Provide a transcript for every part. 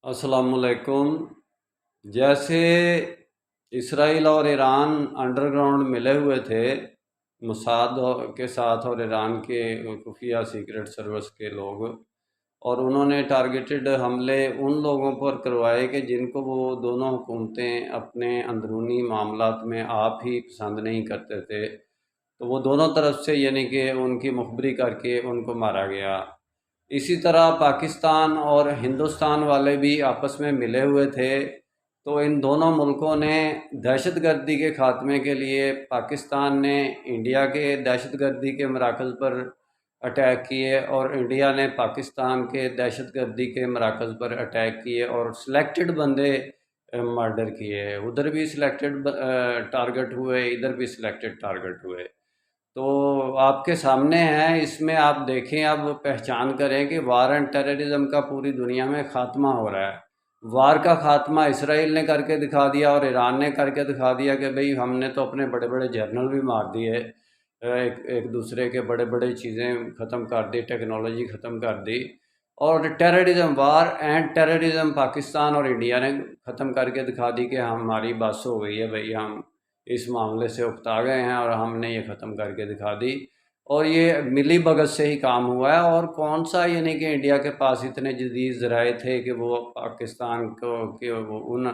अस्सलाम वालेकुम। जैसे इसराइल और ईरान अंडरग्राउंड मिले हुए थे मोसाद के साथ और ईरान के खुफिया सीक्रेट सर्विस के लोग, और उन्होंने टारगेटेड हमले उन लोगों पर करवाए कि जिनको वो दोनों हुकूमतें अपने अंदरूनी मामलात में आप ही पसंद नहीं करते थे। तो वो दोनों तरफ से यानी कि उनकी मुखबरी करके उनको मारा गया। इसी तरह पाकिस्तान और हिंदुस्तान वाले भी आपस में मिले हुए थे। तो इन दोनों मुल्कों ने दहशतगर्दी के ख़ात्मे के लिए पाकिस्तान ने इंडिया के दहशतगर्दी के मराकज़ पर अटैक किए और इंडिया ने पाकिस्तान के दहशतगर्दी के मराकज़ पर अटैक किए और सिलेक्टेड बंदे मर्डर किए। उधर भी सिलेक्टेड टारगेट हुए, इधर भी सिलेक्टेड टारगेट हुए। तो आपके सामने है, इसमें आप देखें, अब पहचान करें कि वार एंड टेररिज्म का पूरी दुनिया में ख़ात्मा हो रहा है। वार का ख़ात्मा इसराइल ने करके दिखा दिया और ईरान ने करके दिखा दिया कि भाई हमने तो अपने बड़े बड़े जर्नल भी मार दिए, एक एक दूसरे के बड़े बड़े चीज़ें ख़त्म कर दी, टेक्नोलॉजी ख़त्म कर दी। और terrorism, war and terrorism Pakistan और इंडिया ने ख़त्म करके दिखा दी कि हमारी बस हो गई है भाई, हम इस मामले से उकता गए हैं और हमने ये ख़त्म करके दिखा दी। और ये मिली भगत से ही काम हुआ है। और कौन सा यानी कि इंडिया के पास इतने जदीद ज़राए थे कि वो पाकिस्तान को कि वो उन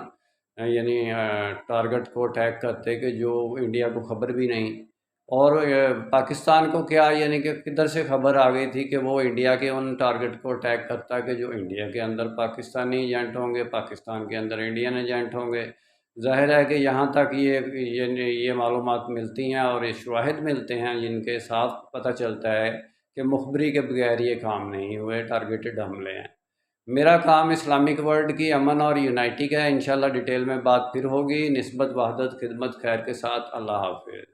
यानी टारगेट को अटैक करते कि जो इंडिया को ख़बर भी नहीं। और पाकिस्तान को क्या यानी कि किधर से ख़बर आ गई थी कि वो इंडिया के उन टारगेट को अटैक करता है कि जो इंडिया के अंदर पाकिस्तानी एजेंट होंगे, पाकिस्तान के अंदर इंडियन एजेंट होंगे। ज़ाहिर है कि यहाँ तक ये मालूमात मिलती हैं और ये शवाहिद मिलते हैं जिनके साफ पता चलता है कि मुखबरी के बगैर ये काम नहीं हुए, टारगेटेड हमले हैं। मेरा काम इस्लामिक वर्ल्ड की अमन और यूनाइटी का है। इंशाल्लाह डिटेल में बात फिर होगी। निस्बत वहदत खिदमत खैर के साथ। अल्लाह हाफ़िज़।